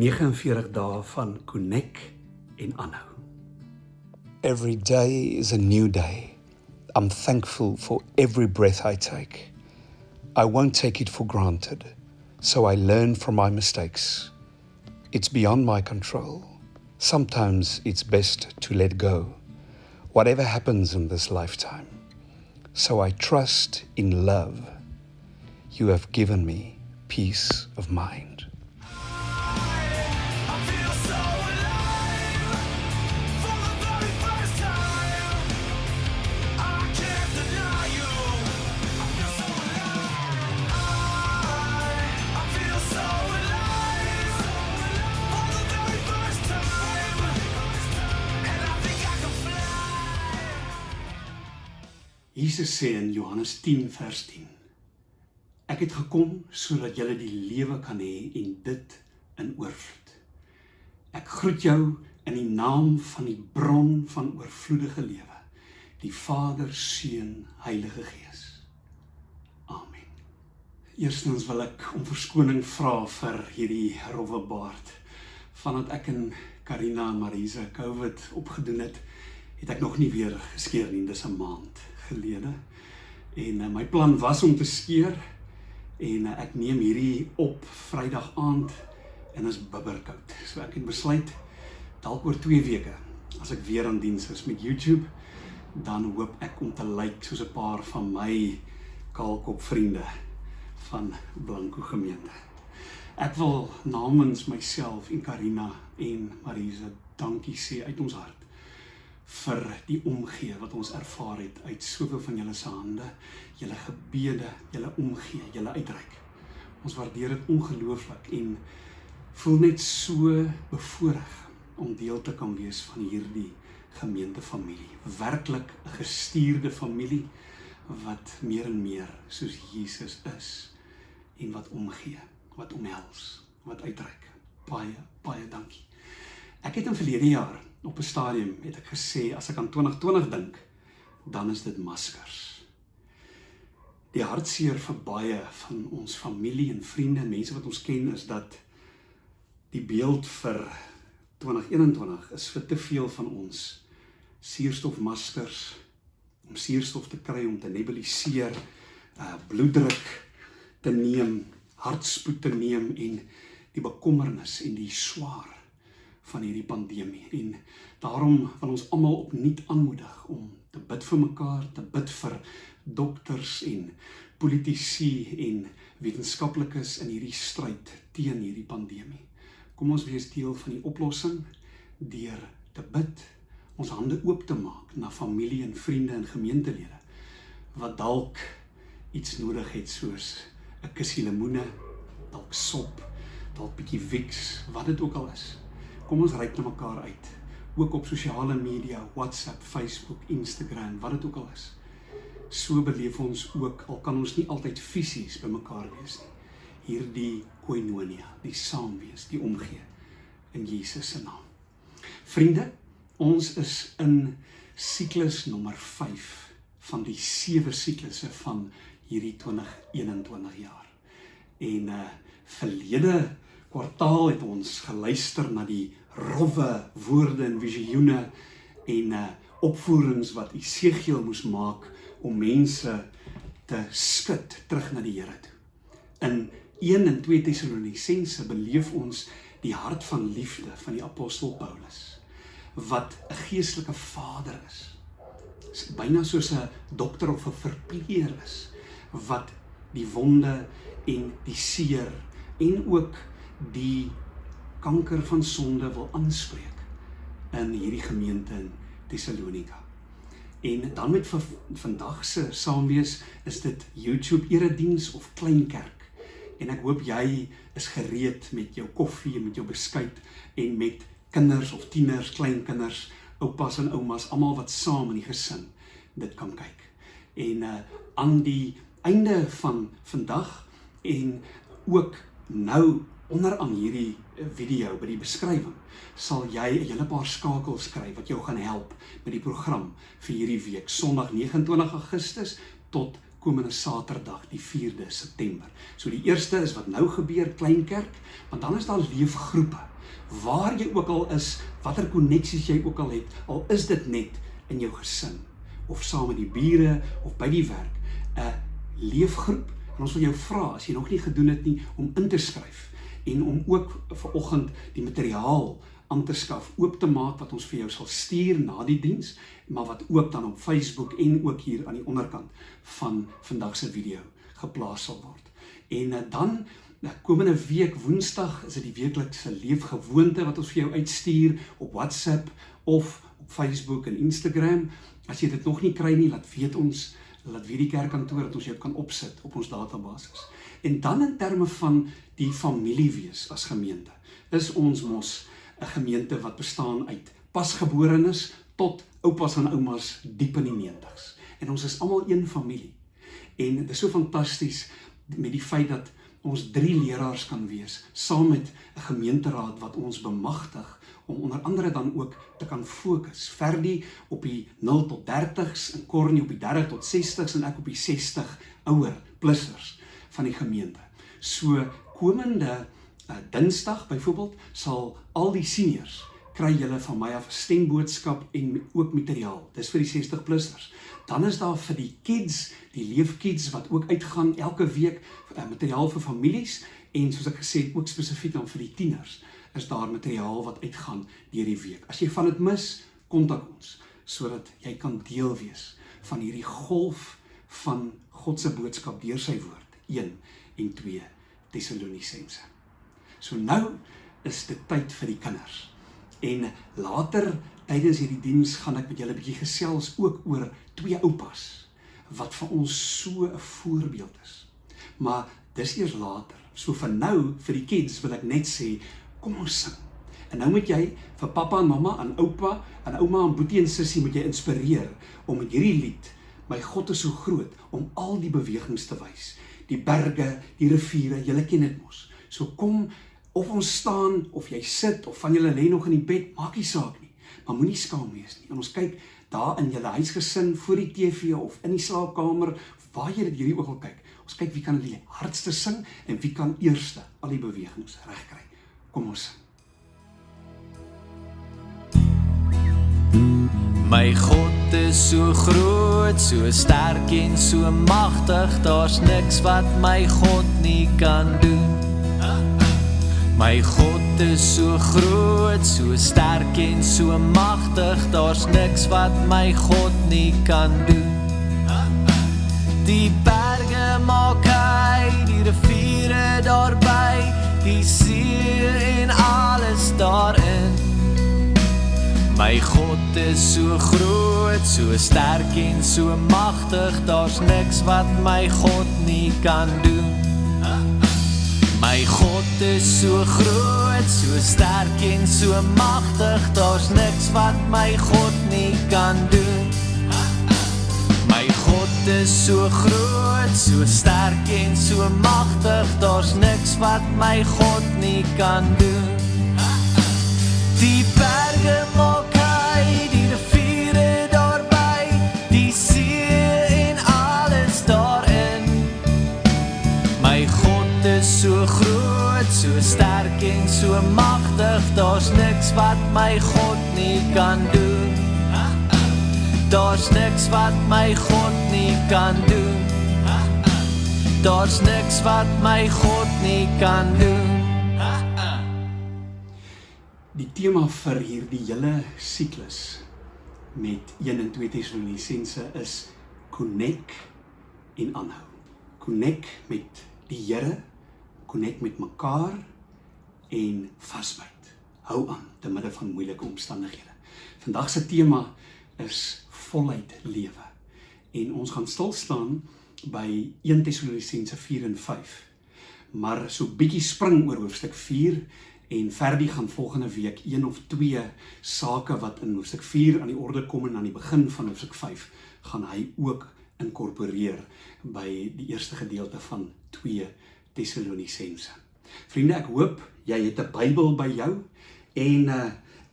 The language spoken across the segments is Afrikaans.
49 dae van Connect en aanhou. Every day is a new day. I'm thankful for every breath I take. I won't take it for granted, so I learn from my mistakes. It's beyond my control. Sometimes it's best to let go, whatever happens in this lifetime. So I trust in love. You have given me peace of mind. Jesus sê in Johannes 10 vers 10, ek het gekom sodat julle die lewe kan hê en dit in oorvloed. Ek groet jou in die naam van die bron van oorvloedige lewe, die Vader, Seun, Heilige Gees. Amen. Eerstens wil ek om verskoning vra vir hierdie rowwe baard. Vandat ek en Karina en Marisa COVID opgedoen het ek nog nie weer geskeer nie, dis 'n maand gelede. En my plan was om te skeer en ek neem hierdie op Vrydag aand en is bibberkoud. So ek het besluit dalk oor 2 weke as ek weer aan diens is met YouTube, dan hoop ek om te lyk soos 'n paar van my kaalkop vriende van Blanco gemeente. Ek wil namens myself en Karina en Marisa dankie sê uit ons hart vir die omgee wat ons ervaar het uit soveel van julle se hande, julle gebede, julle omgee, julle uitreik. Ons waardeer dit ongelooflik en voel net so bevoorreg om deel te kan wees van hierdie gemeentefamilie. Werklik 'n gestuurde familie wat meer en meer soos Jesus is en wat omgee, wat omhels, wat uitreik. Baie, baie dankie. Ek het in verlede jaar op 'n stadium het ek gesê, as ek aan 2020 dink, dan is dit maskers. Die hartseer vir baie van ons familie en vriende en mense wat ons ken, is dat die beeld vir 2021 is vir te veel van ons suurstofmaskers, om suurstof te kry, om te nebuliseer, bloeddruk te neem, hartspoed te neem en die bekommernis en die swaar van hierdie pandemie. En daarom wil ons almal opnuut aanmoedig om te bid vir mekaar, te bid vir dokters en politici en wetenskaplikes in hierdie stryd teen hierdie pandemie. Kom ons wees deel van die oplossing deur te bid, ons hande oop te maak na familie en vriende en gemeentelede wat dalk iets nodig het soos 'n kussie lemoene, dalk sop, dalk bietjie Vicks, wat dit ook al is. Kom ons reik na mekaar uit, ook op sosiale media, WhatsApp, Facebook, Instagram, wat dit ook al is. So beleef ons ook, al kan ons nie altyd fisies by mekaar wees nie, hierdie koinonia, die saamwees, die omgee, in Jesus se naam. Vriende, ons is in siklus nommer 5 van die 7 siklusse van hierdie 2021 jaar. En verlede kwartaal het ons geluister na die rowwe woorde en visioene en opvoerings wat Esegiel moes maak om mense te skud terug na die Here toe. In 1 en 2 Tessalonisense beleef ons die hart van liefde van die apostel Paulus, wat 'n geestelike vader is byna soos 'n dokter of 'n verpleger is, wat die wonde en die seer en ook die kanker van sonde wil aanspreek in hierdie gemeente in Thessalonika. En dan met vandag se saamwees is dit YouTube erediens of kleinkerk. En ek hoop jy is gereed met jou koffie en met jou beskuit en met kinders of tieners, kleinkinders, oupas en oumas, almal wat saam in die gesin dit kan kyk. En aan die einde van vandag en ook nou onderaan hierdie video by die beskrywing sal jy 'n hele paar skakels kry wat jou gaan help met die program vir hierdie week, Sondag 29 Augustus tot komende Saterdag, die 4de September. So die eerste is wat nou gebeur, Kleinkerk, want dan is daar leefgroepe. Waar jy ook al is, watter koneksies jy ook al het, al is dit net in jou gesin, of saam met die bure, of by die werk, 'n leefgroep. En ons wil jou vra, as jy nog nie gedoen het nie, om in te skryf, en om ook vanoggend die materiaal aan te skaf, oop te maak, wat ons vir jou sal stuur na die diens, maar wat ook dan op Facebook en ook hier aan die onderkant van vandag se video geplaas sal word. En dan, komende week, Woensdag, is dit die weeklikse leefgewoonte wat ons vir jou uitstuur, op WhatsApp, of op Facebook en Instagram. As jy dit nog nie kry nie, laat weet die kerkkantoor, dat ons jou kan opsit op ons databasis. En dan in terme van die familie wees as gemeente, is ons mos 'n gemeente wat bestaan uit pasgeborenes tot oupas en oumas diep in die 90's. En ons is almal een familie. En dit is so fantasties met die feit dat ons 3 leraars kan wees, saam met 'n gemeenteraad wat ons bemagtig om onder andere dan ook te kan fokus. Ferdi op die 0 tot 30's, en Cornie op die 30 tot 60's, en ek op die 60 ouer plussers van die gemeente. So komende Dinsdag byvoorbeeld, sal al die seniors kry julle van my af 'n stemboodskap en ook materiaal. Dis vir die 60-plussers. Dan is daar vir die kids, die leefkids wat ook uitgaan elke week, materiaal vir families, en soos ek gesê het, ook spesifiek dan vir die tieners, is daar materiaal wat uitgaan deur die week. As jy van dit mis, kontak ons, sodat jy kan deel wees van hierdie golf van God se boodskap deur sy woord, 1 en 2 Tessalonisense. So nou is dit tyd vir die kinders. En later, tydens hierdie diens, gaan ek met julle 'n bietjie gesels ook oor 2 oupas, wat vir ons so 'n voorbeeld is. Maar dis eers later. So vir nou, vir die kids, wil ek net sê, kom ons sing. En nou moet jy vir pappa en mamma en oupa en ouma en boetie en sussie moet jy inspireer om met hierdie lied, My God is so groot, om al die bewegings te wys. Die berge, die riviere, julle ken dit mos. So kom, of ons staan, of jy sit, of van julle lê nog in die bed, maak nie saak nie. Maar moenie skaam wees nie. En ons kyk daar in julle huisgesin, voor die TV, of in die slaapkamer, of waar jy dit hierdie ook al kyk. Ons kyk wie kan die hardste sing, en wie kan eerste al die bewegings regkry. Kom ons sing. My God is so groot, so sterk en so magtig, daar's niks wat my God nie kan doen. My God is so groot, so sterk en so magtig, daar's niks wat my God nie kan doen. Die berge maak hy, die riviere daarby, die see en alles daarin. My God is so groot, so sterk en so magtig, daar's niks wat my God nie kan doen. My God is so groot, so sterk en so magtig, daar's niks wat my God nie kan doen. My God is so groot, so sterk en so magtig, daar's niks wat my God nie kan doen. Die berge maak hy, die riviere daarby, die see en alles daarin. My God is so groot, so sterk en so magtig, daar's niks wat my God nie kan doen. Daar's niks wat my God nie kan doen. Daar's niks wat my God nie kan doen. Die tema vir hierdie hele siklus met 1 en 2 Tessalonisense is connect en aanhou. Connect met die Here, connect met mekaar en vasbyt. Hou aan te midde van moeilike omstandighede. Vandag se tema is voluit lewe. En ons gaan stil staan by 1 Tessalonisense 4 en 5. Maar so bietjie spring oor hoofstuk 4 en Ferdi gaan volgende week 1 of 2 sake wat in hoofstuk 4 aan die orde kom en aan die begin van hoofstuk 5 gaan hy ook inkorporeer by die eerste gedeelte van 2 Tessalonisense. Vriende, ek hoop jy het 'n Bybel by jou en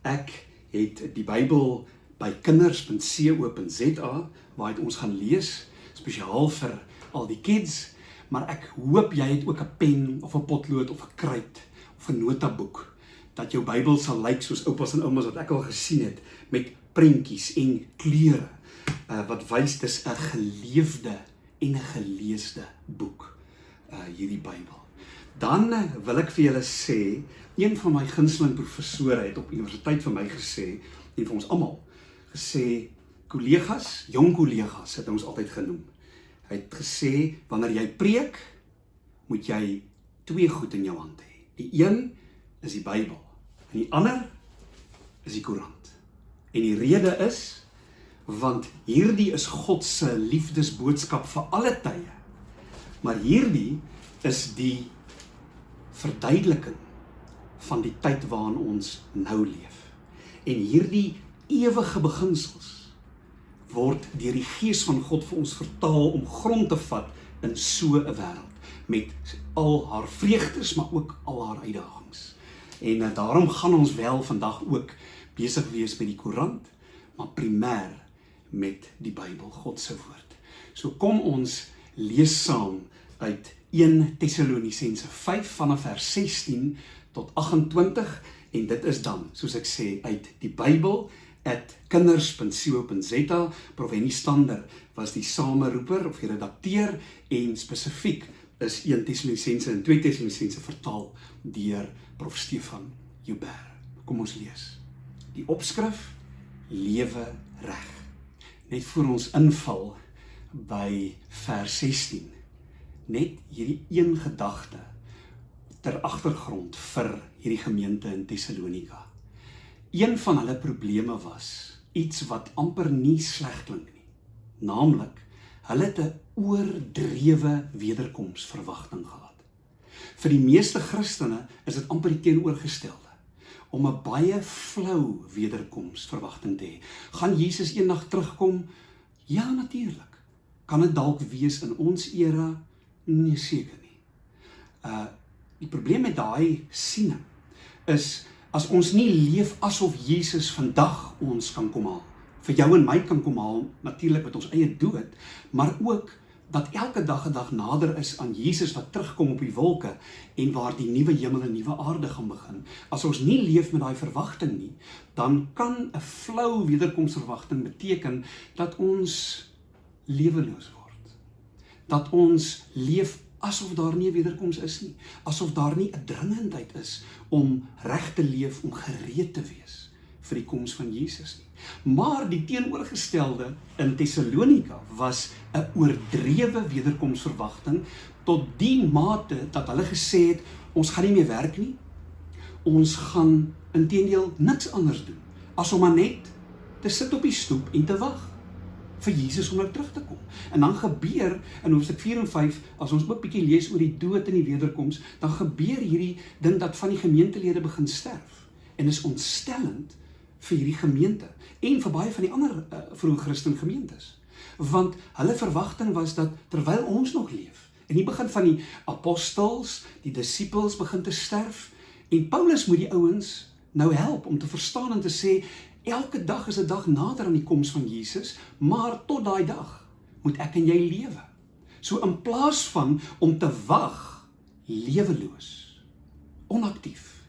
ek het die Bybel by kinders.co.za waar ons gaan lees, spesiaal vir al die kids, maar ek hoop jy het ook 'n pen of 'n potlood of 'n kruit of 'n notaboek, dat jou Bybel sal lyk soos oupas en oumas wat ek al gesien het, met prentjies en kleure, wat wys dis 'n geleefde en 'n geleesde boek, hierdie Bybel. Dan wil ek vir julle sê, een van my gunsteling professore het op universiteit vir my gesê, en vir ons almal, gesê, kollegas, jong kollegas het ons altyd genoem. Hy het gesê, wanneer jy preek, moet jy 2 goed in jou hand hê. Die een is die Bybel, en die ander is die Koerant. En die rede is, want hierdie is God se liefdesboodskap vir alle tye. Maar hierdie is die verduideliking van die tyd waarin ons nou leef. En hierdie ewige beginsels word deur die Gees van God vir ons vertaal om grond te vat in so 'n wêreld, met al haar vreugdes, maar ook al haar uitdagings. En daarom gaan ons wel vandag ook besig wees met die Koerant, maar primêr met die Bybel, God se woord. So kom ons lees saam uit 1 Tessalonisense 5 vanaf vers 16 tot 28, en dit is dan, soos ek sê, uit die Bybel, @kinders.co.za. Prof Henny Stander was die sameroeper of die redakteur, en spesifiek is 1 Tessalonisense en 2 Tessalonisense vertaal deur Prof Stefan Joubert. Kom ons lees. Die opskrif, lewe reg. Net voor ons inval by vers 16, net hierdie een gedagte ter agtergrond vir hierdie gemeente in Thessalonika. Een van hulle probleme was iets wat amper nie sleg klink nie. Naamlik, hulle het 'n oordrewe wederkomsverwagting gehad. Vir die meeste Christene is dit amper die teenoorgestelde, om 'n baie flou wederkomsverwagting te hê. Gaan Jesus eendag terugkom? Ja, natuurlik. Kan dit dalk wees in ons era? Nee, seker nie. Die probleem met daai siening is, as ons nie leef asof Jesus vandag ons kan kom haal, vir jou en my kan kom haal, natuurlik met ons eie dood, maar ook dat elke dag 'n dag nader is aan Jesus wat terugkom op die wolke, en waar die nuwe hemel en nuwe aarde gaan begin. As ons nie leef met daai verwagting nie, dan kan 'n flou wederkomsverwagting beteken dat ons leweloos word. Dat ons leef asof daar nie 'n wederkoms is nie, asof daar nie 'n dringendheid is om reg te leef, om gereed te wees vir die koms van Jesus nie. Maar die teenoorgestelde in Thessalonika was 'n oordrewe wederkomsverwagting, tot die mate dat hulle gesê het, ons gaan nie meer werk nie, ons gaan inteendeel niks anders doen, as om maar net te sit op die stoep en te wag vir Jesus om nou terug te kom. En dan gebeur, in hoofstuk 4 en 5, as ons ook bietjie lees oor die dood en die wederkoms, dan gebeur hierdie ding dat van die gemeentelede begin sterf. En is ontstellend vir hierdie gemeente, en vir baie van die ander vroeë Christen gemeentes. Want hulle verwagting was dat, terwyl ons nog leef, en die begin van die apostels, die disippels begin te sterf, en Paulus moet die ouens nou help om te verstaan en te sê, elke dag is 'n dag nader aan die koms van Jesus, maar tot daai dag moet ek en jy lewe. So in plaas van om te wag, leweloos, onaktief,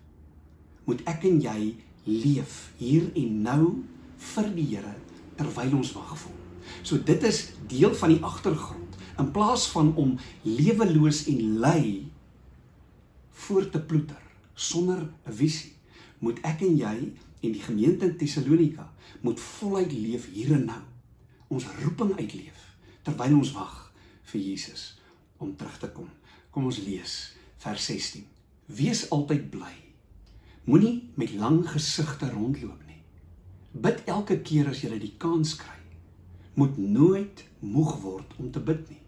moet ek en jy leef hier en nou vir die Here, terwyl ons wag vir hom. So dit is deel van die agtergrond. In plaas van om leweloos en lui voor te ploeter, sonder 'n visie, moet ek en jy en die gemeente in Thessalonika moet voluit leef hier en nou. Ons roeping uitleef, terwyl ons wag vir Jesus om terug te kom. Kom ons lees vers 16. Wees altyd bly. Moenie met lang gesigte rondloop nie. Bid elke keer as jy die kans kry. Moet nooit moeg word om te bid nie.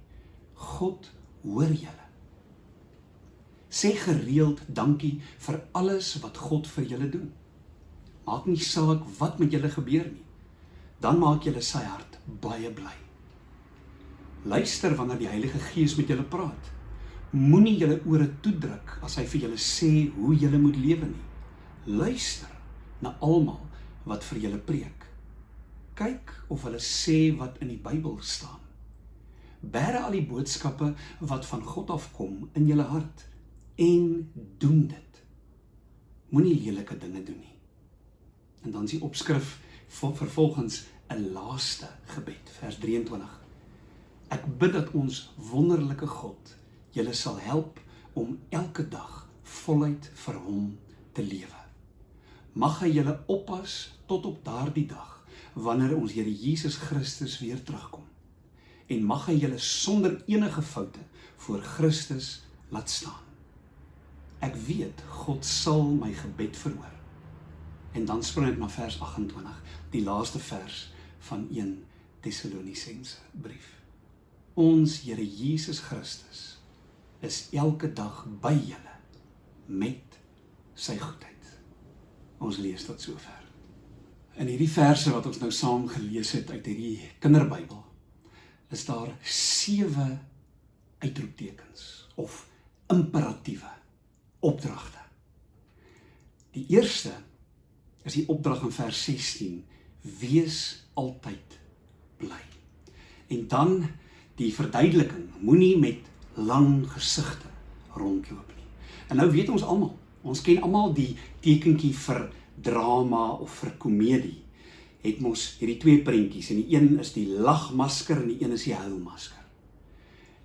God hoor julle. Sê gereeld dankie vir alles wat God vir julle doen. Maak nie saak wat met julle gebeur nie. Dan maak julle sy hart baie bly. Luister wanneer die Heilige Gees met julle praat. Moenie julle ore toedruk as hy vir julle sê hoe julle moet lewe nie. Luister na almal wat vir julle preek. Kyk of hulle sê wat in die Bybel staan. bære al die boodskappe wat van God afkom in julle hart en doen dit. Moenie lelike dinge doen nie. En dan is die opskrif vervolgens 'n laaste gebed, vers 23. Ek bid dat ons wonderlike God julle sal help om elke dag voluit vir hom te lewe. Mag hy julle oppas tot op daardie dag, wanneer ons Here Jesus Christus weer terugkom. En mag hy julle sonder enige foute voor Christus laat staan. Ek weet, God sal my gebed verhoor. En dan spring ek na vers 28, die laaste vers van 1 Tessalonisense brief. Ons Here Jesus Christus is elke dag by julle met sy goedheid. Ons lees tot sover. In hierdie verse wat ons nou saam gelees het uit hierdie kinderbybel, is daar 7 uitroeptekens of imperatiewe opdragte. Die eerste is die opdrag in vers 16, wees altyd bly. En dan die verduideliking, moenie met lang gesigte rondloop nie. En nou weet ons almal, ons ken almal die tekentjie vir drama of vir komedie. Het mos hierdie 2 prentjies, en die een is die lagmasker en die een is die huilmasker.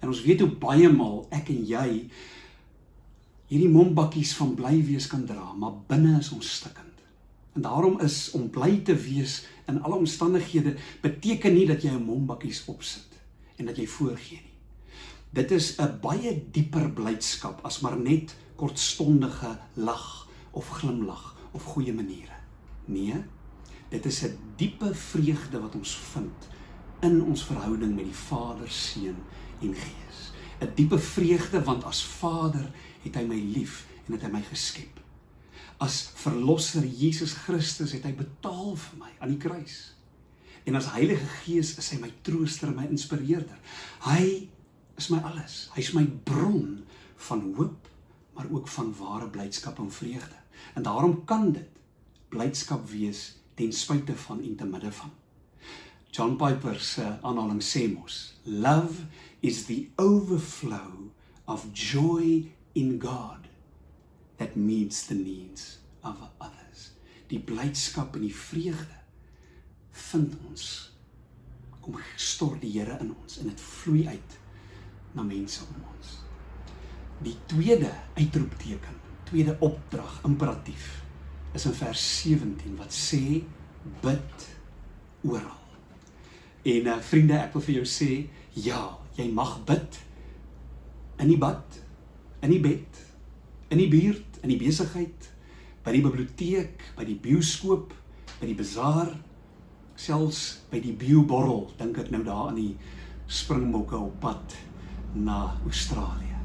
En ons weet hoe baie maal ek en jy hierdie mombakkies van bly wees kan dra, maar binne is ons stikkend. En daarom is om bly te wees in alle omstandighede beteken nie dat jy 'n mombakkies opsit en dat jy voorgee nie. Dit is 'n baie dieper blydskap as maar net kortstondige lag of glimlag of goeie maniere. Nee, dit is 'n diepe vreugde wat ons vind in ons verhouding met die Vader, Seun en Gees. 'n Diepe vreugde want as Vader het hy my lief en het hy my geskep. As verlosser Jesus Christus het hy betaal vir my aan die kruis. En as Heilige Gees is hy my trooster en my inspireerder. Hy is my alles. Hy is my bron van hoop, maar ook van ware blydskap en vreugde. En daarom kan dit blydskap wees ten spyte van en te midde van. John Piper se aanhaling sê mos, love is the overflow of joy in God that meets the needs of others. Die blydskap en die vreugde vind ons, kom stort die Here in ons en dit vloei uit na mense om ons. Die tweede uitroepteken, tweede opdrag, imperatief, is in vers 17 wat sê, bid oral. En vriende, ek wil vir jou sê, ja, jy mag bid in die bad, in die bed, in die buurt, in die besigheid, by die biblioteek, by die bioskoop, by die bazaar, selfs by die bioborrel, dink ek nou daar aan die springbokke op pad na Australië.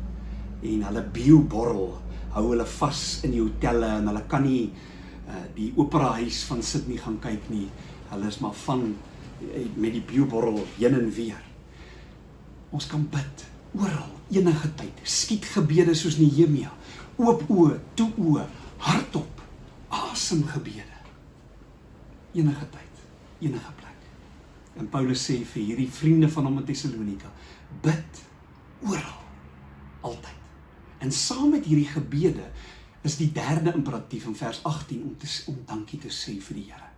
En hulle bioborrel hou hulle vas in die hotelle en hulle kan nie die operahuis van Sydney gaan kyk nie. Hulle is maar van met die bioborrel heen en weer. Ons kan bid oral, enige tyd. Skiet gebede soos Nehemia. Oop oë, toe oë, hardop, asem gebede. Enige tyd, enige plek. En Paulus sê vir hierdie vriende van hom in Thessalonika, bid oral, altyd. En saam met hierdie gebede is die derde imperatief in vers 18 om dankie te sê vir die Here.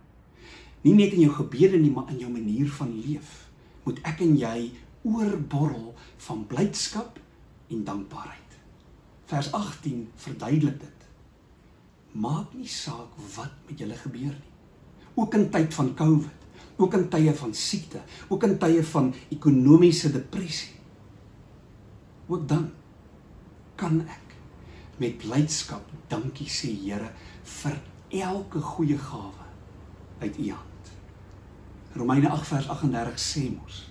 Nie net in jou gebede nie, maar in jou manier van leef. Moet ek en jy oorborrel van blydskap en dankbaarheid. Vers 18 verduidelik dit. Maak nie saak wat met julle gebeur nie. Ook in tyd van COVID, ook in tye van siekte, ook in tye van ekonomiese depressie. Ook dan kan ek met blydskap dankie sê, Here, vir elke goeie gawe uit U hand. Romeine 8 vers 38 sê mos,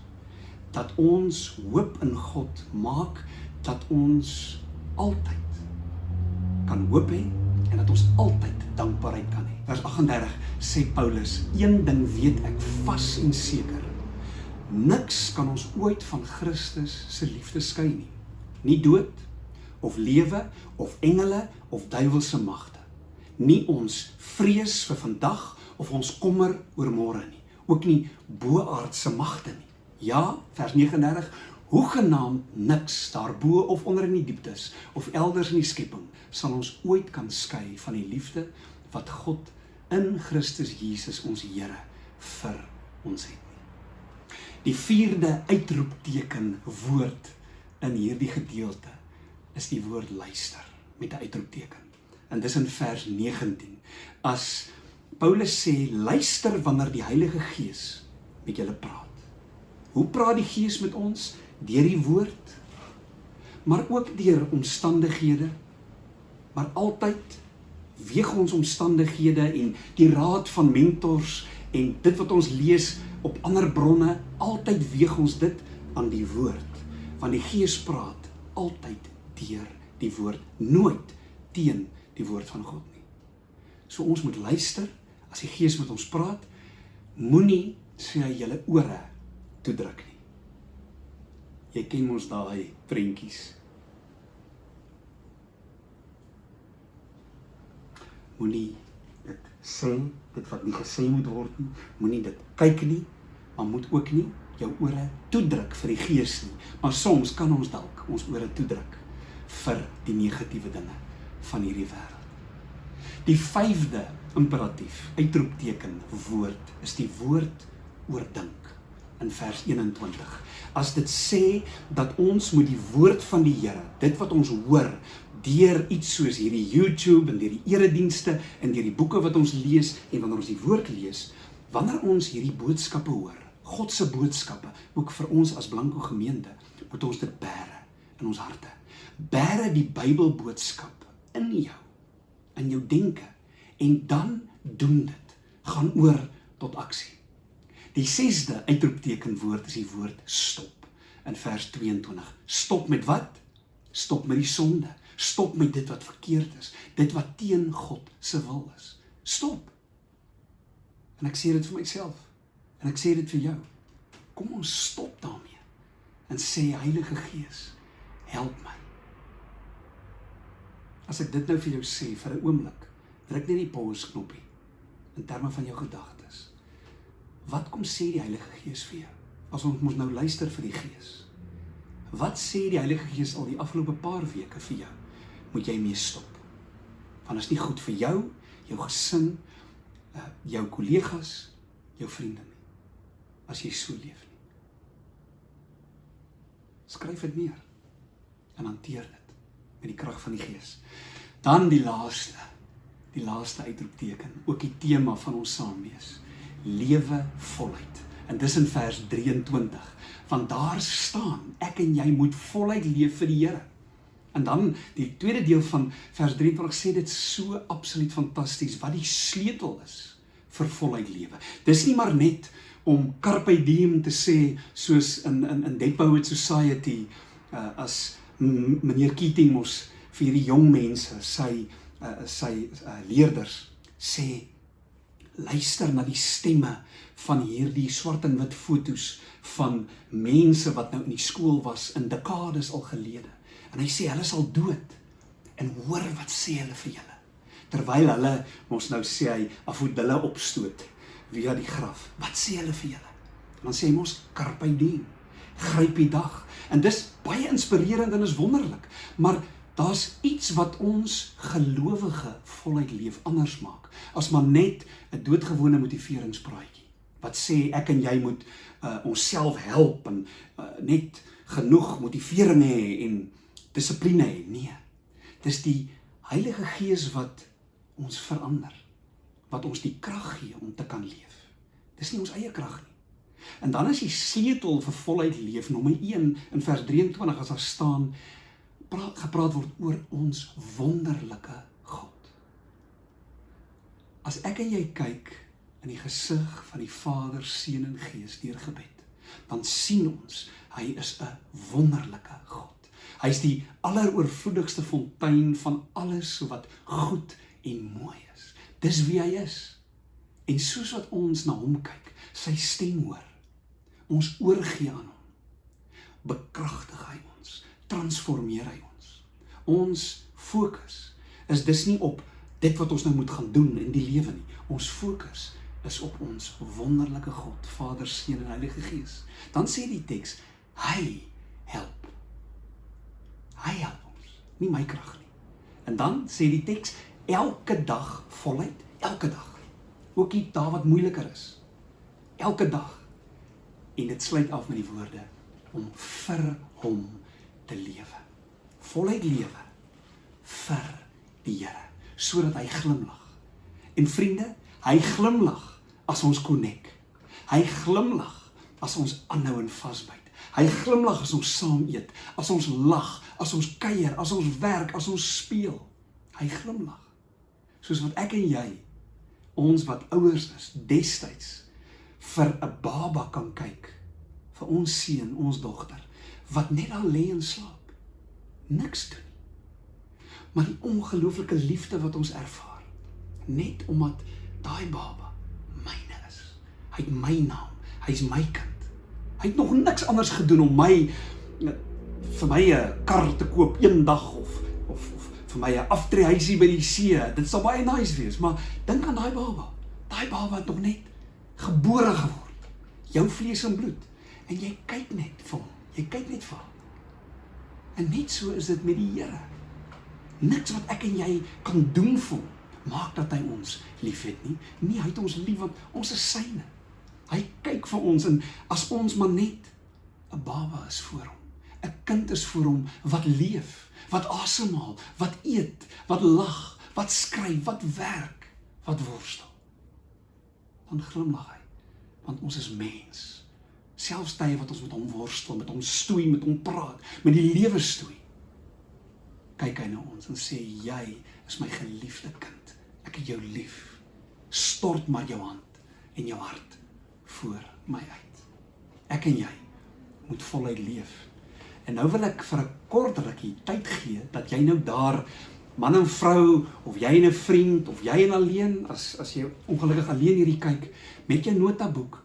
dat ons hoop in God maak, dat ons altyd kan hoop hê, en dat ons altyd dankbaarheid kan hê. Vers 38 sê Paulus, een ding weet ek vas en seker, niks kan ons ooit van Christus se liefde skei nie. Nie dood, of lewe, of engele, of duiwelse magte. Nie ons vrees vir vandag, of ons kommer oor môre nie. Ook nie boaardse magte nie. Ja, vers 39, hoegenaamd niks daarbo of onder in die dieptes of elders in die skepping sal ons ooit kan skei van die liefde wat God in Christus Jesus ons Here vir ons het nie. Die 4de uitroepteken woord in hierdie gedeelte is die woord luister met 'n uitroepteken. En dis in vers 19. As Paulus sê, luister wanneer die Heilige Gees met julle praat. Hoe praat die Gees met ons? Deur die woord, maar ook deur omstandighede, maar altyd weeg ons omstandighede en die raad van mentors en dit wat ons lees op ander bronne, altyd weeg ons dit aan die woord, want die Gees praat altyd deur die woord, nooit teen die woord van God nie. So ons moet luister, as die Gees met ons praat, moenie sê hy julle ore toedruk nie. Jy ken ons daai prentjies. Moenie dit sê, dit wat nie gesê moet word nie, moenie dit kyk nie, maar moet ook nie jou ore toedruk vir die Gees nie. Maar soms kan ons dalk ons ore toedruk vir die negatiewe dinge van hierdie wêreld. Die 5de imperatief, uitroepteken woord, is die woord oordink in vers 21. As dit sê dat ons moet die woord van die Here, dit wat ons hoor, deur iets soos hierdie YouTube en deur die eredienste en deur die boeke wat ons lees en wanneer ons die woord lees, wanneer ons hierdie boodskappe hoor, God se boodskappe, ook vir ons as Blanco gemeente, moet ons dit bære in ons harte. Bære die Bybelboodskap in jou denke, en dan doen dit, gaan oor tot aksie. Die 6de uitroeptekenwoord is die woord stop, in vers 22. Stop met wat? Stop met die sonde. Stop met dit wat verkeerd is, dit wat teen God se wil is. Stop. En ek sê dit vir myself, en ek sê dit vir jou. Kom ons stop daarmee, en sê, Heilige Gees, help my. As ek dit nou vir jou sê, vir 'n oomblik, druk net die pause knoppie, in terme van jou gedagtes. Wat kom sê die Heilige Gees vir jou, as ons moet nou luister vir die Gees? Wat sê die Heilige Gees al die afgelope paar weke vir jou? Moet jy mee stop? Want is nie goed vir jou, jou gesin, jou kollegas, jou vriende nie, as jy so leef nie. Skryf dit neer, en hanteer dit, met die krag van die Gees. Dan die laaste uitroepteken, ook die tema van ons saamwees, lewe voluit. En dis in vers 23, want daar staan, ek en jy moet voluit leef vir die Here. En dan die tweede deel van vers 23 sê dit so absoluut fantasties, wat die sleutel is vir voluit lewe. Dis nie maar net om carpe diem te sê, soos in Dead Poets Society, as meneer Keating mos vir die jong mense, sy leerders, sê, luister na die stemme van hierdie swart en wit foto's van mense wat nou in die skool was in dekades al gelede. En hy sê, hulle sal dood. En hoor wat sê hulle vir julle. Terwyl hulle, ons nou sê hy, afvoed hulle opstoot via die graf. Wat sê hulle vir julle? En dan sê hy ons, carpe diem, gryp die dag. En dis baie inspirerend en is wonderlik. Maar daar's iets wat ons gelowige voluit leef anders maak, as maar net 'n doodgewone motiveringspraatjie, wat sê ek en jy moet onsself help en net genoeg motivering hê en dissipline hê. Nee, dis die Heilige Gees wat ons verander, wat ons die krag gee om te kan leef. Dis nie ons eie krag nie. En dan is die sleutel vir voluit leef, nommer 1 in vers 23, as daar staan, gepraat word oor ons wonderlike God. As ek en jy kyk in die gesig van die Vader, Seun en Gees deur gebed, dan sien ons, hy is 'n wonderlike God. Hy is die alleroorvloedigste fontein van alles wat goed en mooi is. Dis wie hy is. En soos wat ons na hom kyk, sy stem hoor, ons oorgee aan hom, bekragtig hy ons, transformeer hy ons. Ons fokus is dis nie op dit wat ons nou moet gaan doen in die lewe nie. Ons fokus is op ons wonderlike God, Vader, Seun en Heilige Gees. Dan sê die teks, hy help. Hy help ons, nie my krag nie. En dan sê die teks, elke dag voluit, elke dag. Ook die dae wat moeiliker is. Elke dag. En dit sluit af met die woorde, om vir hom te lewe. Voluit lewe, vir die Here, sodat hy glimlag. En vriende, hy glimlag as ons connect. Hy glimlag as ons aanhou en vasbyt. Hy glimlag as ons saam eet, as ons lag, as ons kuier, as ons werk, as ons speel. Hy glimlag. Soos wat ek en jy, ons wat ouers is, destyds, vir 'n baba kan kyk, vir ons seun, ons dogter, wat net al lê en slaap, niks doen. Maar die ongelooflike liefde wat ons ervaar, net omdat daai baba myne is. Hy het my naam, hy is my kind. Hy het nog niks anders gedoen om vir my 'n kar te koop een dag, of vir my 'n aftreehuisie by die see. Dit sal baie nice wees, maar dink aan daai baba. Daai baba het nog net gebore geword. Jou vlees en bloed. En jy kyk net vir hom. Jy kyk net vir hom. En net so is dit met die Here. Niks wat ek en jy kan doen vir hom, maak dat hy ons lief het nie. Nee, hy het ons lief, want ons is syne. Hy kyk vir ons, en as ons maar net 'n baba is voor hom. 'n kind is voor hom wat leef, wat asemhaal, wat eet, wat lag, wat skryf, wat werk, wat worstel. Dan glimlag hy, want ons is mens. Selfs tye wat ons met hom worstel, met hom stoei, met hom praat, met die lewe stoei. Kyk hy na ons en sê, jy is my geliefde kind, ek het jou lief. Stort maar jou hand en jou hart voor my uit. Ek en jy moet voluit leef. En nou wil ek vir 'n kort rukkie tyd gee, dat jy nou daar, man en vrou, of jy en 'n vriend, of jy en alleen, as jy ongelukkig alleen hierdie kyk, met jou notaboek,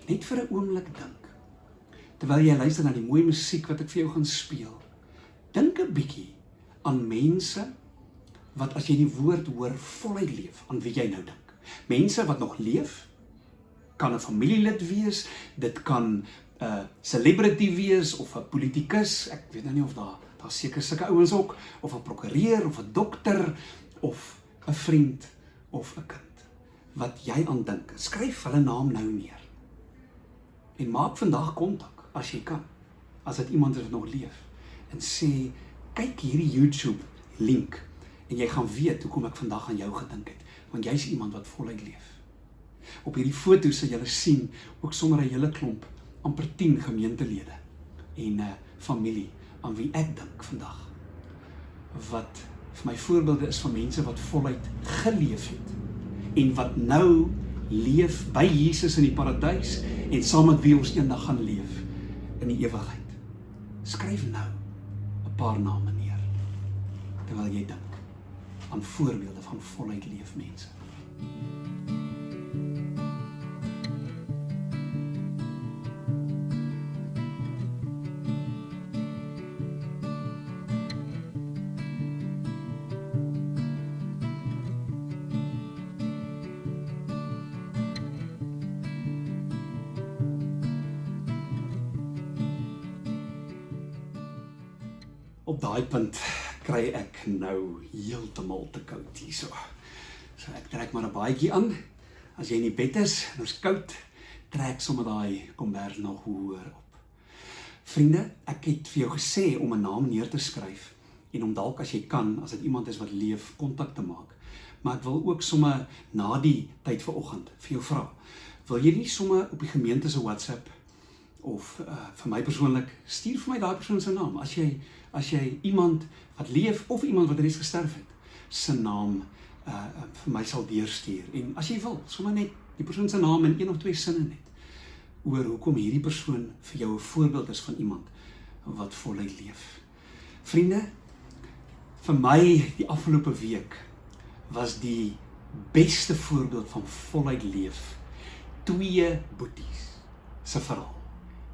net vir 'n oomblik dink. Terwyl jy luister na die mooi musiek wat ek vir jou gaan speel, dink 'n bietjie aan mense, wat as jy die woord hoor, voluit leef, aan wie jy nou dink. Mense wat nog leef, kan 'n familielid wees, dit kan 'n celebrity wees, of 'n politikus, ek weet nou nie of daar seker sulke ouens ook, of 'n prokureur, of 'n dokter, of 'n vriend, of 'n kind, wat jy aan dink. Skryf hulle naam nou neer. En maak vandag kontak, as jy kan, as dit iemand is wat nog leef, en sê, kyk hierdie YouTube link, en jy gaan weet hoekom ek vandag aan jou gedink het, want jy is iemand wat voluit leef. Op hierdie foto sal julle sien, ook sommer 'n hele klomp, amper 10 gemeentelede, en familie, aan wie ek dink vandag, wat vir my voorbeelde is van mense wat voluit geleef het, en wat nou leef by Jesus in die paradys, en saam met wie ons eendag gaan leef, in die ewigheid. Skryf nou 'n paar name neer, terwyl jy dink aan voorbeelde van voluit leef mense. Op daai punt kry ek nou heeltemal te koud hierso. So ek trek maar 'n baadjie aan. As jy in die bed is en ons koud, trek sommer daai kombers nog hoër op. Vriende, ek het vir jou gesê om 'n naam neer te skryf en om dalk as jy kan, as dit iemand is wat leef, kontak te maak. Maar ek wil ook sommer na die tyd vanoggend vir jou vra. Wil jy nie sommer op die gemeente se WhatsApp of vir my persoonlik, stuur vir my daai persoon se naam, as jy iemand wat leef, of iemand wat reeds gesterf het, se naam vir my sal deurstuur, en as jy wil, sommer net die persoon se naam in 1 of 2 sinne net, oor hoekom hierdie persoon vir jou 'n voorbeeld is van iemand wat voluit leef. Vriende, vir my die afgelope week, was die beste voorbeeld van voluit leef, 2 boeties se verhaal.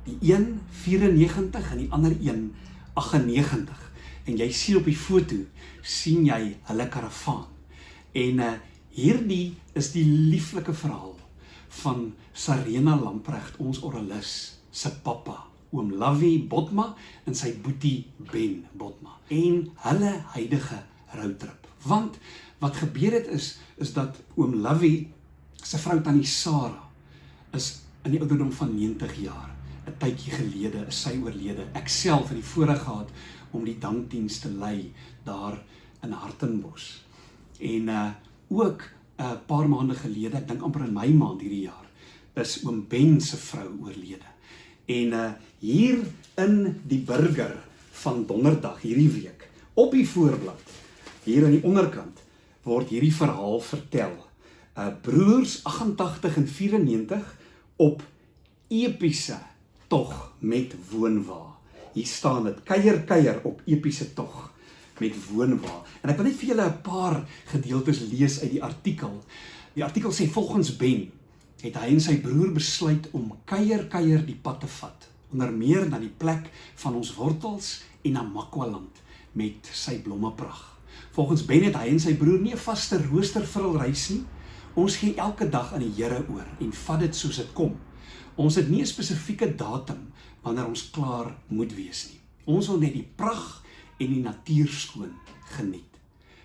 Die een 94 en die ander een 98. En jy sien op die foto, sien jy hulle karavaan. En hierdie is die lieflike verhaal van Sarena Lamprecht, ons oralis, se pappa, oom Lavi Botma en sy boetie Ben Botma en hulle huidige routrip. Want wat gebeur het is dat oom Lavi sy vrou tannie Sarah is in die ouderdom van 90 jaar. 'n tydjie gelede is sy oorlede. Ek self het die voorreg gehad om die dankdiens te lei daar in Hartenbos. En ook 'n paar maande gelede, ek dink amper in Mei maand hierdie jaar, is oom Ben se vrou oorlede. En hier in die burger van donderdag hierdie week, op die voorblad, hier aan die onderkant, word hierdie verhaal vertel. Broers 88 en 94 op epiese tog met woonwa. Hier staan dit, kuier op epiese tog met woonwa. En ek wil net vir julle 'n paar gedeeltes lees uit die artikel. Die artikel sê, volgens Ben het hy en sy broer besluit om kuier die pad te vat, onder meer na die plek van ons wortels en na Makwaland met sy blommepragt. Volgens Ben het hy en sy broer nie 'n vaste rooster vir hul reis nie. Ons gee elke dag aan die Here oor en vat dit soos dit kom. Ons het nie 'n spesifieke datum wanneer ons klaar moet wees nie. Ons wil net die pragt en die natuur skoon geniet.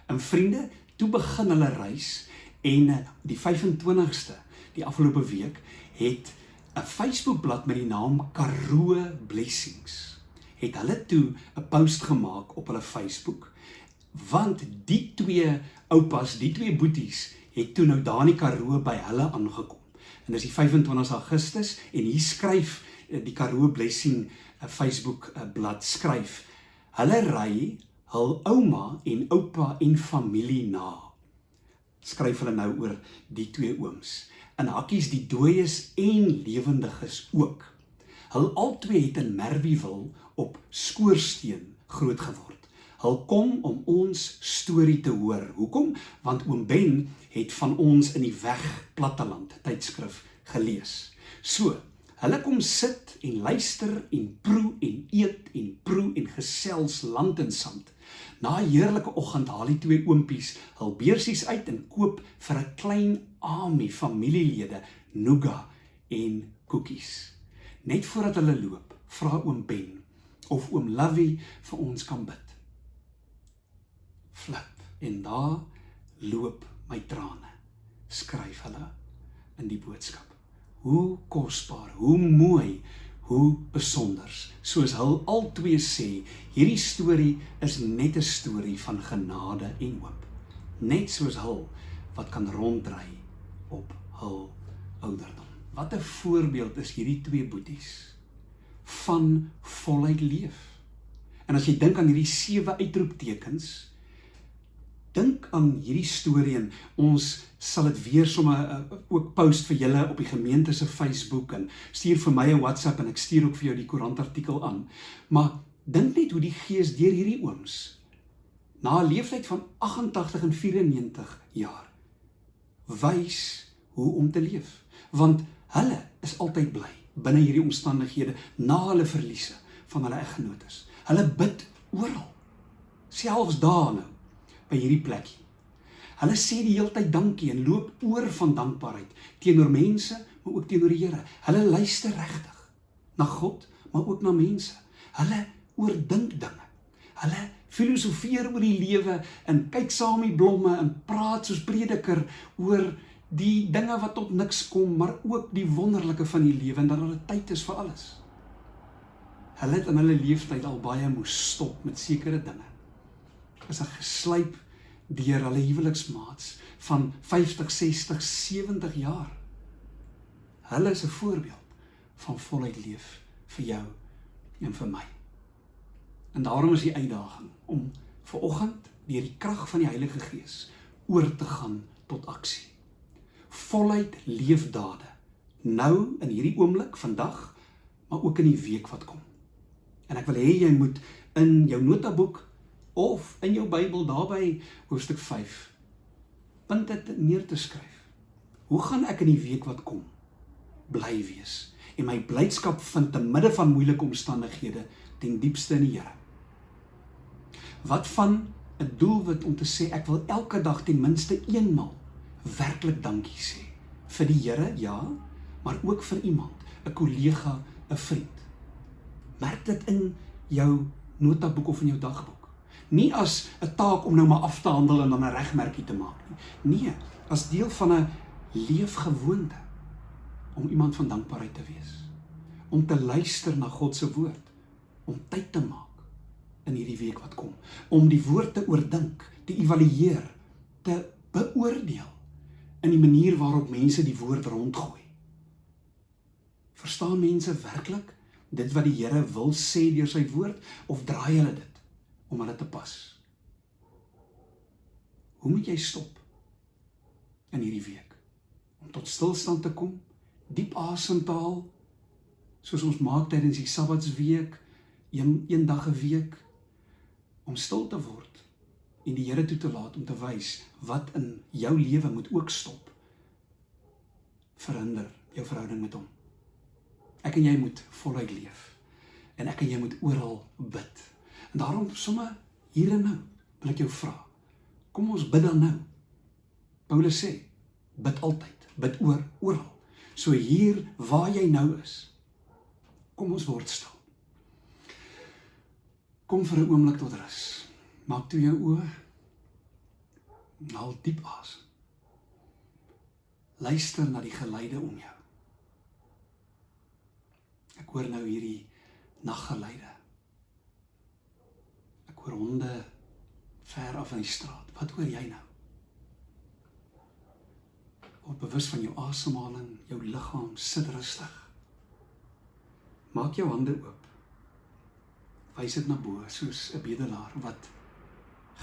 En vriende, toe begin hulle reis en die 25ste, die afgelope week, het 'n Facebookblad met die naam Karoo Blessings. Het hulle toe 'n post gemaak op hulle Facebook, want die twee oupas, die twee boeties, het toe nou daar in die Karoo by hulle aangekom. En dis die 25 Augustus en hier skryf die Karoo Blessing Facebook blad skryf, hulle ry hul ouma en oupa en familie na. Skryf hulle nou oor die twee ooms. In hakkies die dooies en lewendiges ook. Hul albei het in Merwieville op Skoorsteen groot geword. Hul kom om ons storie te hoor. Hoekom? Want oom Ben het van ons in die weg platteland tydskrif gelees. So, hulle kom sit en luister en proe en eet en proe en gesels land en sand. Na 'n heerlike oggend haal die twee oompies hul beursies uit en koop vir 'n klein army familielede nougat en koekies. Net voordat hulle loop, vra oom Ben of oom Lavi vir ons kan bid. Flip, en daar loop my trane, skryf hulle in die boodskap. Hoe kosbaar, hoe mooi, hoe besonders. Soos hul albei sê, hierdie storie is net 'n storie van genade en hoop. Net soos hul wat kan ronddry op hul ouderdom. Wat 'n voorbeeld is hierdie twee boeties van voluit leef. En as jy dink aan hierdie 7 uitroeptekens, dink aan hierdie storie en ons sal dit weer sommer ook post vir julle op die gemeente se Facebook en stuur vir my 'n WhatsApp en ek stuur ook vir jou die koerantartikel aan. Maar dink net hoe die Gees deur hierdie ooms na 'n leeftyd van 88 en 94 jaar wys hoe om te leef. Want hulle is altyd bly binne hierdie omstandighede na hulle verliese van hulle eggenotes. Hulle bid oral, selfs daar nou by hierdie plekkie. Hulle sê die hele tyd dankie en loop oor van dankbaarheid teenoor mense, maar ook teenoor die Here. Hulle luister regtig na God, maar ook na mense. Hulle oordink dinge. Hulle filosofeer oor die lewe en kyk saam die blomme en praat soos prediker oor die dinge wat tot niks kom, maar ook die wonderlike van die lewe en dat hulle tyd is vir alles. Hulle het in hulle leeftyd al baie moes stop met sekere dinge. Is geslyp deur hulle huweliksmaats van 50, 60, 70 jaar. Hulle is 'n voorbeeld van voluit leef vir jou en vir my. En daarom is die uitdaging om vanoggend deur die krag van die Heilige Gees oor te gaan tot aksie. Voluit leefdade, nou in hierdie oomblik, vandag, maar ook in die week wat kom. En ek wil hê jy moet in jou notaboek of in jou Bybel daarby hoofstuk 5, punt dit neer te skryf. Hoe gaan ek in die week wat kom bly wees en my blydskap vind te midde van moeilike omstandighede ten diepste in die Here? Wat van 'n doelwit om te sê ek wil elke dag ten minste eenmaal werklik dankie sê vir die Here, ja, maar ook vir iemand, 'n kollega, 'n vriend. Merk dit in jou notaboek of in jou dagboek. Nie as 'n taak om nou maar af te handel en dan 'n regmerkie te maak nie. Nee, as deel van 'n leefgewoonte om iemand van dankbaarheid te wees. Om te luister na God se woord, om tyd te maak in hierdie week wat kom, om die woord te oordink, te evalueer, te beoordeel in die manier waarop mense die woord rondgooi. Verstaan mense werklik dit wat die Here wil sê deur sy woord, of draai hulle dit om hulle te pas? Hoe moet jy stop in hierdie week? Om tot stilstand te kom, diep asem te haal, soos ons maak tydens die Sabbatsweek, een dag 'n week, om stil te word en die Here toe te laat om te wys wat in jou lewe moet ook stop. Verhinder jou verhouding met hom. Ek en jy moet voluit leef en ek en jy moet oral bid. En daarom sommer hier en nou wil ek jou vra, kom ons bid dan nou. Paulus sê, bid altyd, bid oral. So hier waar jy nou is, kom ons word stil. Kom vir 'n oomblik tot rus. Maak toe jou oë. Haal diep asem. Luister na die geluide om jou. Ek hoor nou hierdie naggeluide. Ek hoor honde ver af in die straat. Wat hoor jy nou? Word bewus van jou asemhaling, jou liggaam, sit rustig. Maak jou hande oop. Wys dit na bo, soos 'n bedelaar wat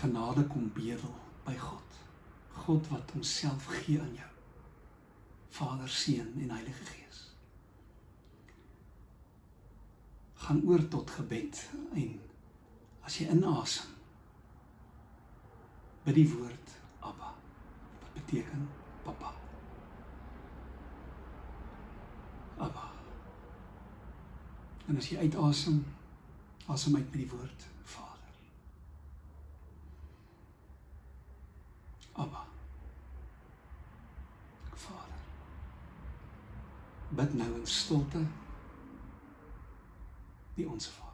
genade kom bedel by God. God wat homself gee aan jou. Vader, Seun en Heilige Gees. Gaan oor tot gebed en as jy inasem, bid die woord Abba. Wat beteken Papa? Abba. En as jy uitasem, asem uit met die woord Vader. Abba. Vader. Bid nou in stilte die Onse Vader.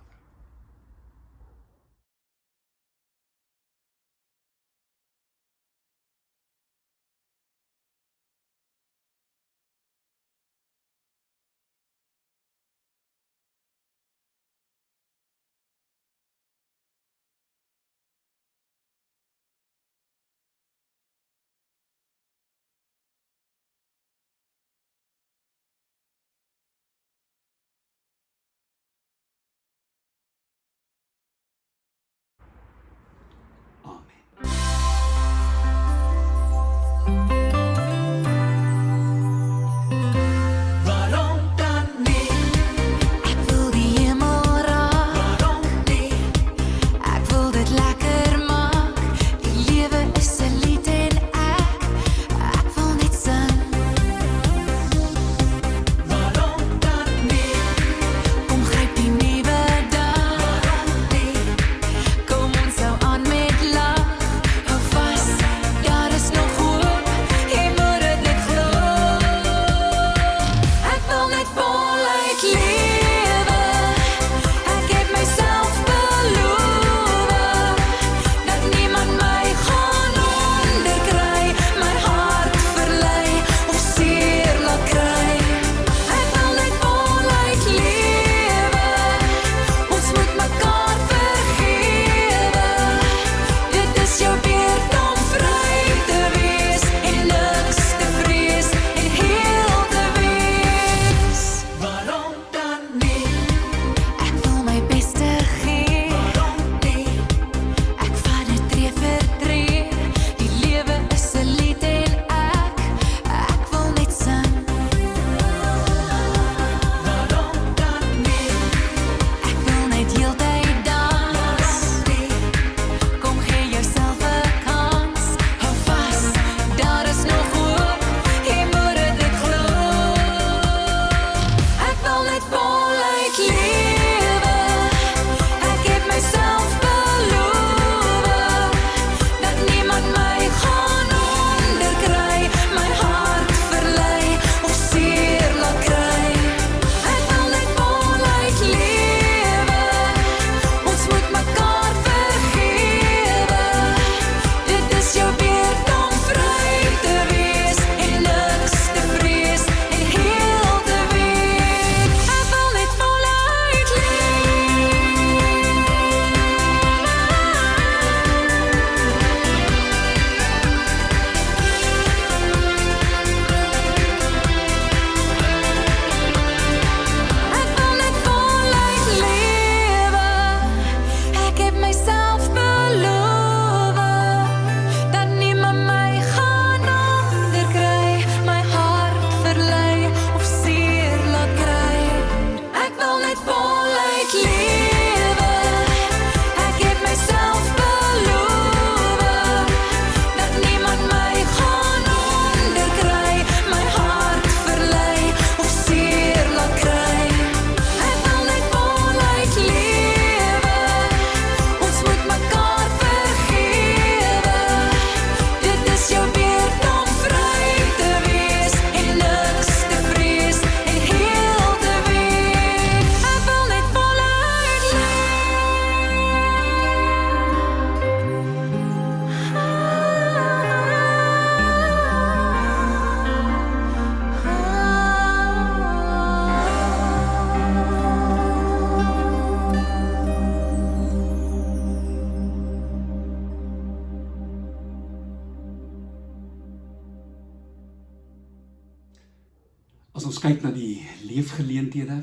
As ons kyk na die leefgeleenthede,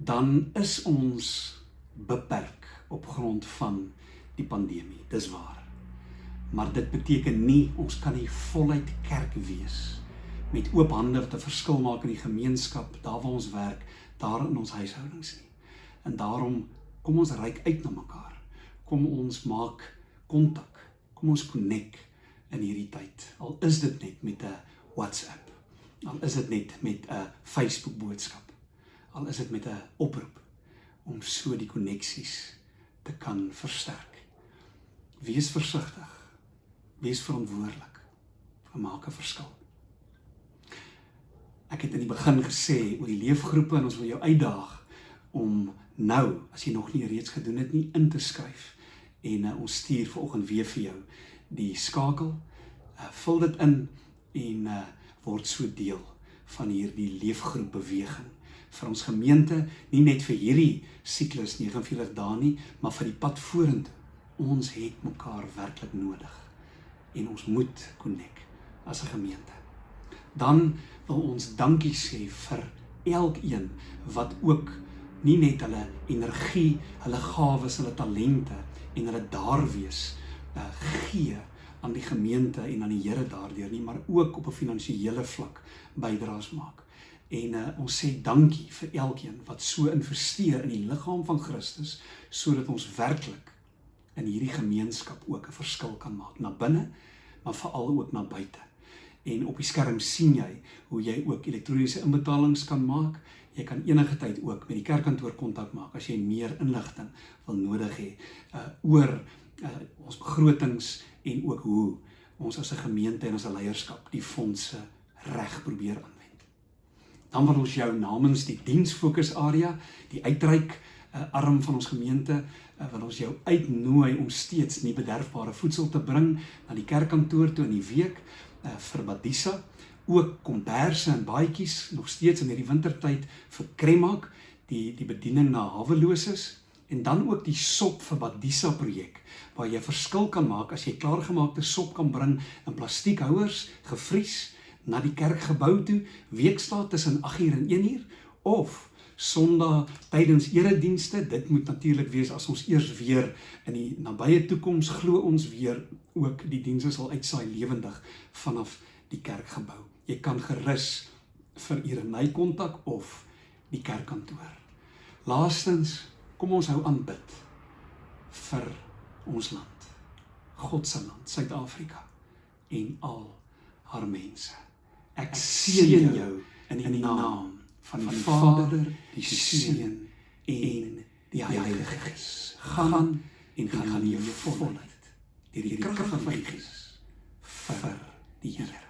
dan is ons beperk op grond van die pandemie, dis waar. Maar dit beteken nie, ons kan nie voluit kerk wees, met oop hande wat 'n verskil maak in die gemeenskap, daar waar ons werk, daar in ons huishoudings nie. En daarom, kom ons reik uit na mekaar, kom ons maak kontak, kom ons connect in hierdie tyd, al is dit net met 'n WhatsApp, al is dit net met 'n Facebook boodskap, al is dit met 'n oproep, om so die konneksies te kan versterk. Wees versigtig, wees verantwoordelik, maak 'n verskil. Ek het in die begin gesê oor die leefgroepe en ons wil jou uitdaag om nou, as jy nog nie reeds gedoen het nie, in te skryf. En ons stuur vanoggend weer vir jou die skakel, vul dit in en word so deel van hierdie leefgroep beweging vir ons gemeente, nie net vir hierdie siklus 49 dae nie, maar vir die pad vorentoe. Ons het mekaar werklik nodig en ons moet connect as 'n gemeente. Dan wil ons dankie sê vir elkeen wat ook nie net hulle energie, hulle gawes, hulle talente en hulle daar wees gee aan die gemeente en aan die Here daardeur nie, maar ook op 'n finansiële vlak bydraes maak. En ons sê dankie vir elkeen wat so investeer in die liggaam van Christus, sodat ons werklik in hierdie gemeenskap ook 'n verskil kan maak, na binne, maar veral ook na buite. En op die skerm sien jy hoe jy ook elektroniese inbetalings kan maak. Jy kan enige tyd ook met die kerkkantoor kontak maak as jy meer inligting wil nodig hê oor ons begrotings en ook hoe ons as 'n gemeente en as 'n leierskap die fondse reg probeer aanwend. Dan wil ons jou namens die diensfokusarea, die uitreik arm van ons gemeente, wil ons jou uitnooi om steeds nie bederfbare voedsel te bring na die kerkkantoor toe in die week vir Badisa, ook komberse en baadjies, nog steeds in hierdie wintertyd vir Kremak, die bediening na haweloses, en dan ook die sop vir Badisa projek, waar jy verskil kan maak as jy klaargemaakte sop kan bring in plastiekhouers, gevries, na die kerkgebou toe, weekslaat tussen 8uur en 1uur, of Sondag tydens eredienste. Dit moet natuurlik wees as ons eers weer in die nabye toekoms glo ons weer ook die dienste sal uitsaai lewendig vanaf die kerkgebou. Jy kan gerus vir Irenay kontak of die kerkkantoor. Laastens, kom ons hou aan bid vir ons land, God se land, Suid-Afrika en al haar mense. Ek seën jou in die naam van die Vader, die Seun en die Heilige Gees. Gaan en gaan leef voluit deur die krag van die Gees vir die Here.